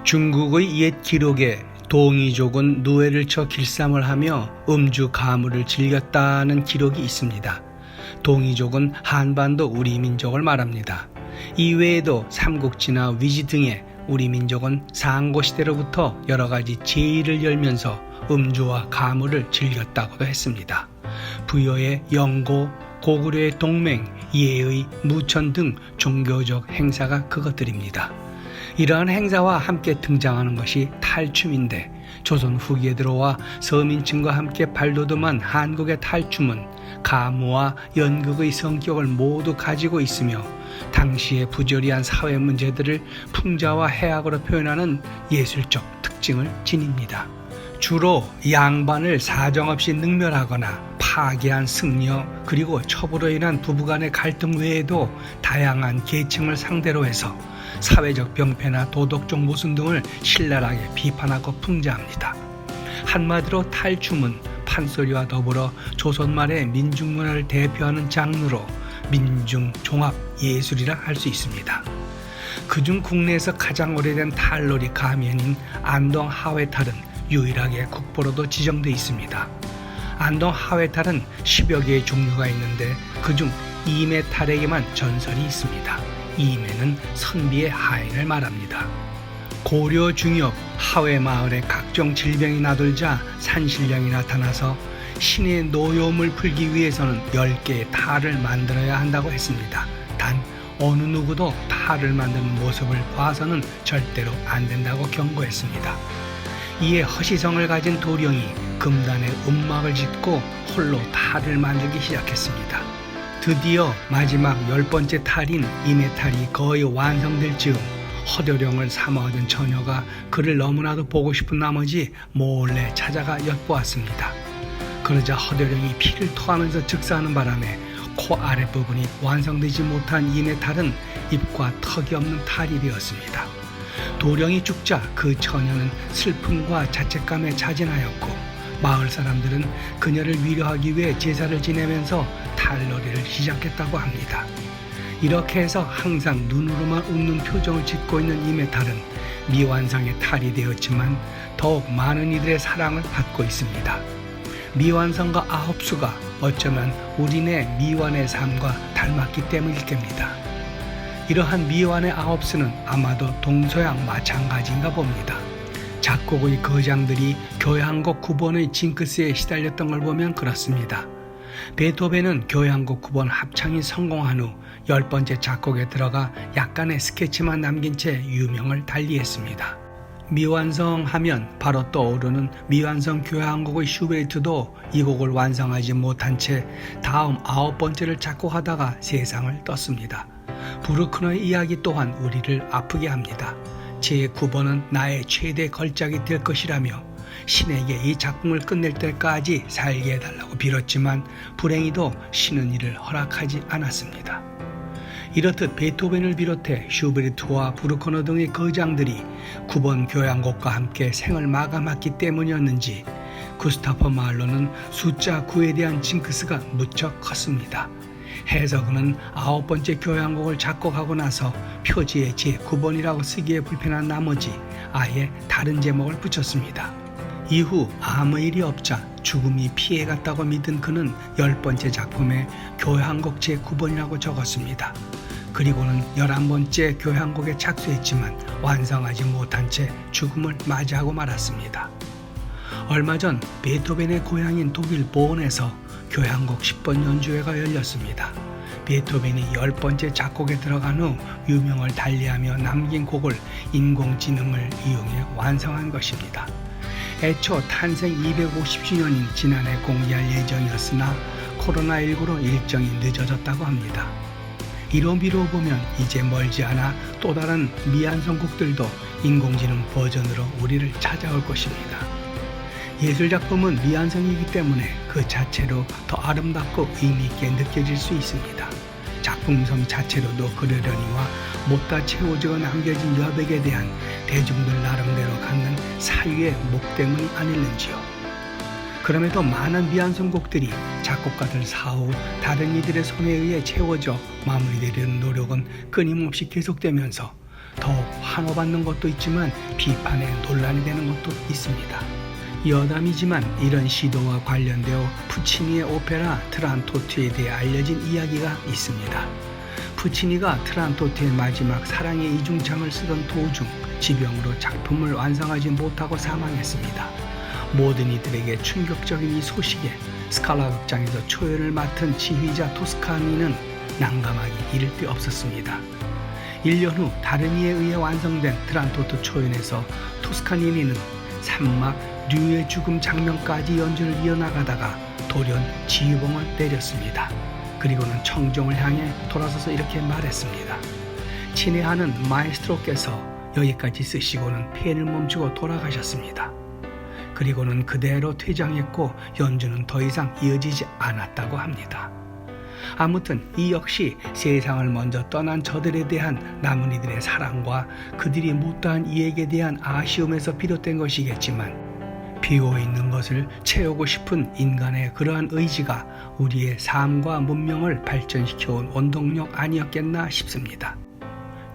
중국의 옛 기록에 동이족은 누에를 쳐 길쌈을 하며 음주 가무를 즐겼다는 기록이 있습니다. 동이족은 한반도 우리 민족을 말합니다. 이외에도 삼국지나 위지 등의 우리 민족은 상고시대로부터 여러 가지 제의를 열면서 음주와 가무를 즐겼다고도 했습니다. 부여의 영고, 고구려의 동맹, 예의, 무천 등 종교적 행사가 그것들입니다. 이러한 행사와 함께 등장하는 것이 탈춤인데 조선 후기에 들어와 서민층과 함께 발돋움한 한국의 탈춤은 가무와 연극의 성격을 모두 가지고 있으며 당시의 부조리한 사회 문제들을 풍자와 해악으로 표현하는 예술적 특징을 지닙니다. 주로 양반을 사정없이 능멸하거나 파괴한 승려 그리고 첩으로 인한 부부간의 갈등 외에도 다양한 계층을 상대로 해서 사회적 병폐나 도덕적 모순 등을 신랄하게 비판하고 풍자합니다. 한마디로 탈춤은 판소리와 더불어 조선 말의 민중문화를 대표하는 장르로 민중종합 예술이라 할 수 있습니다. 그중 국내에서 가장 오래된 탈놀이 가면인 안동 하회탈은 유일하게 국보로도 지정되어 있습니다. 안동 하회탈은 10여 개의 종류가 있는데 그중 이매탈에게만 전설이 있습니다. 이매는 선비의 하인을 말합니다. 고려 중엽 하회마을에 각종 질병이 나돌자 산신령이 나타나서 신의 노여움을 풀기 위해서는 10개의 탈을 만들어야 한다고 했습니다. 단 어느 누구도 탈을 만드는 모습을 봐서는 절대로 안 된다고 경고했습니다. 이에 허시성을 가진 도령이 금단에 음막을 짓고 홀로 탈을 만들기 시작했습니다. 드디어 마지막 10번째 탈인 이매탈이 거의 완성될 즈음 허도령을 삼아오던 처녀가 그를 너무나도 보고 싶은 나머지 몰래 찾아가 엿보았습니다. 그러자 허도령이 피를 토하면서 즉사하는 바람에 코 아랫부분이 완성되지 못한 이매탈은 입과 턱이 없는 탈이 되었습니다. 도령이 죽자 그 처녀는 슬픔과 자책감에 자진하였고 마을 사람들은 그녀를 위로하기 위해 제사를 지내면서 탈놀이를 시작했다고 합니다. 이렇게 해서 항상 눈으로만 웃는 표정을 짓고 있는 이매탈은 미완성의 탈이 되었지만 더욱 많은 이들의 사랑을 받고 있습니다. 미완성과 아홉수가 어쩌면 우리네 미완의 삶과 닮았기 때문일 겁니다. 이러한 미완의 아홉수는 아마도 동서양 마찬가지인가 봅니다. 작곡의 거장들이 교향곡 9번의 징크스에 시달렸던 걸 보면 그렇습니다. 베토벤은 교향곡 9번 합창이 성공한 후 10번째 작곡에 들어가 약간의 스케치만 남긴 채 유명을 달리했습니다. 미완성하면 바로 떠오르는 미완성 교향곡의 슈베르트도 이 곡을 완성하지 못한 채 다음 9번째를 작곡하다가 세상을 떴습니다. 브루크너의 이야기 또한 우리를 아프게 합니다. 제9번은 나의 최대 걸작이 될 것이라며 신에게 이 작품을 끝낼 때까지 살게 해달라고 빌었지만 불행히도 신은 이를 허락하지 않았습니다. 이렇듯 베토벤을 비롯해 슈베르트와 브루크너 등의 거장들이 9번 교향곡과 함께 생을 마감했기 때문이었는지 구스타프 말로는 숫자 9에 대한 징크스가 무척 컸습니다. 해석은 9번째 교향곡을 작곡하고 나서 표지에 제9번이라고 쓰기에 불편한 나머지 아예 다른 제목을 붙였습니다. 이후 아무 일이 없자 죽음이 피해갔다고 믿은 그는 10번째 작품에 교향곡 제9번이라고 적었습니다. 그리고는 11번째 교향곡에 착수했지만 완성하지 못한 채 죽음을 맞이하고 말았습니다. 얼마 전 베토벤의 고향인 독일 보온에서 교향곡 10번 연주회가 열렸습니다. 베토벤이 10번째 작곡에 들어간 후 유명을 달리하며 남긴 곡을 인공지능을 이용해 완성한 것입니다. 애초 탄생 250주년인 지난해 공개할 예정이었으나 코로나19로 일정이 늦어졌다고 합니다. 이로 미뤄보면 이제 멀지 않아 또 다른 미완성곡들도 인공지능 버전으로 우리를 찾아올 것입니다. 예술작품은 미완성이기 때문에 그 자체로 더 아름답고 의미있게 느껴질 수 있습니다. 작품성 자체로도 그러려니와 못다 채워져 남겨진 여백에 대한 대중들 나름대로 갖는 사유의 목 때문이 아닐는지요. 그럼에도 많은 미완성곡들이 작곡가들 사후 다른 이들의 손에 의해 채워져 마무리되려는 노력은 끊임없이 계속되면서 더욱 환호받는 것도 있지만 비판에 논란이 되는 것도 있습니다. 여담이지만 이런 시도와 관련되어 푸치니의 오페라 트란토트에 대해 알려진 이야기가 있습니다. 푸치니가 트란토트의 마지막 사랑의 이중창을 쓰던 도중 지병으로 작품을 완성하지 못하고 사망했습니다. 모든 이들에게 충격적인 이 소식에 스칼라 극장에서 초연을 맡은 지휘자 토스카니는 난감하기 이를 데 없었습니다. 1년 후 다른 이에 의해 완성된 트란토트 초연에서 토스카니니는 산막 류의 죽음 장면까지 연주를 이어나가다가 돌연 지휘봉을 때렸습니다. 그리고는 청중을 향해 돌아서서 이렇게 말했습니다. 친애하는 마에스트로께서 여기까지 쓰시고는 펜을 멈추고 돌아가셨습니다. 그리고는 그대로 퇴장했고 연주는 더 이상 이어지지 않았다고 합니다. 아무튼 이 역시 세상을 먼저 떠난 저들에 대한 남은 이들의 사랑과 그들이 못다한 이에게 대한 아쉬움에서 비롯된 것이겠지만 비어있는 것을 채우고 싶은 인간의 그러한 의지가 우리의 삶과 문명을 발전시켜온 원동력 아니었겠나 싶습니다.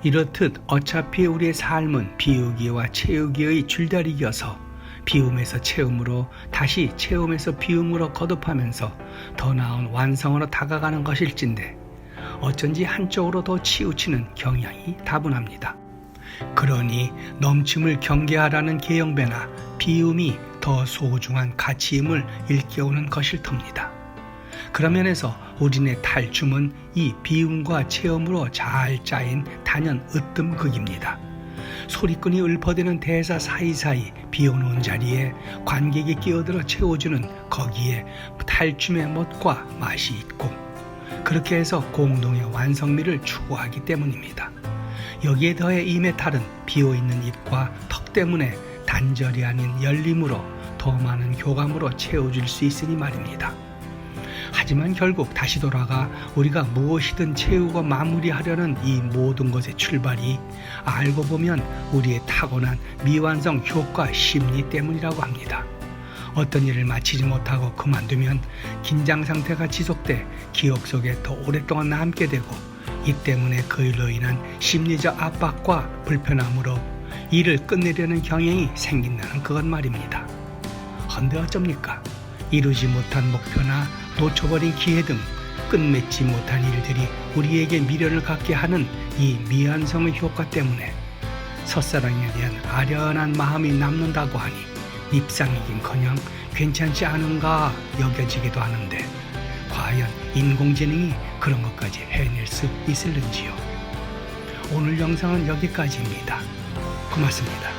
이렇듯 어차피 우리의 삶은 비우기와 채우기의 줄다리기여서 비움에서 채움으로 다시 채움에서 비움으로 거듭하면서 더 나은 완성으로 다가가는 것일진데 어쩐지 한쪽으로 더 치우치는 경향이 다분합니다. 그러니 넘침을 경계하라는 계영배나 비움이 더 소중한 가치임을 일깨우는 것일 터입니다. 그런 면에서 우리네 탈춤은 이 비움과 체험으로 잘 짜인 단연 으뜸극입니다. 소리꾼이 읊어대는 대사 사이사이 비워놓은 자리에 관객이 끼어들어 채워주는 거기에 탈춤의 멋과 맛이 있고 그렇게 해서 공동의 완성미를 추구하기 때문입니다. 여기에 더해 이 메탈은 비어있는 입과 턱 때문에 단절이 아닌 열림으로 더 많은 교감으로 채워줄 수 있으니 말입니다. 하지만 결국 다시 돌아가 우리가 무엇이든 채우고 마무리하려는 이 모든 것의 출발이 알고 보면 우리의 타고난 미완성 효과 심리 때문이라고 합니다. 어떤 일을 마치지 못하고 그만두면 긴장 상태가 지속돼 기억 속에 더 오랫동안 남게 되고 이 때문에 그 일로 인한 심리적 압박과 불편함으로 일을 끝내려는 경향이 생긴다는 그것 말입니다. 헌데 어쩝니까? 이루지 못한 목표나 놓쳐버린 기회 등 끝맺지 못한 일들이 우리에게 미련을 갖게 하는 이 미완성의 효과 때문에 첫사랑에 대한 아련한 마음이 남는다고 하니 밉상이긴커녕 괜찮지 않은가 여겨지기도 하는데 과연 인공지능이 그런 것까지 해낼 수 있을는지요. 오늘 영상은 여기까지입니다. 고맙습니다.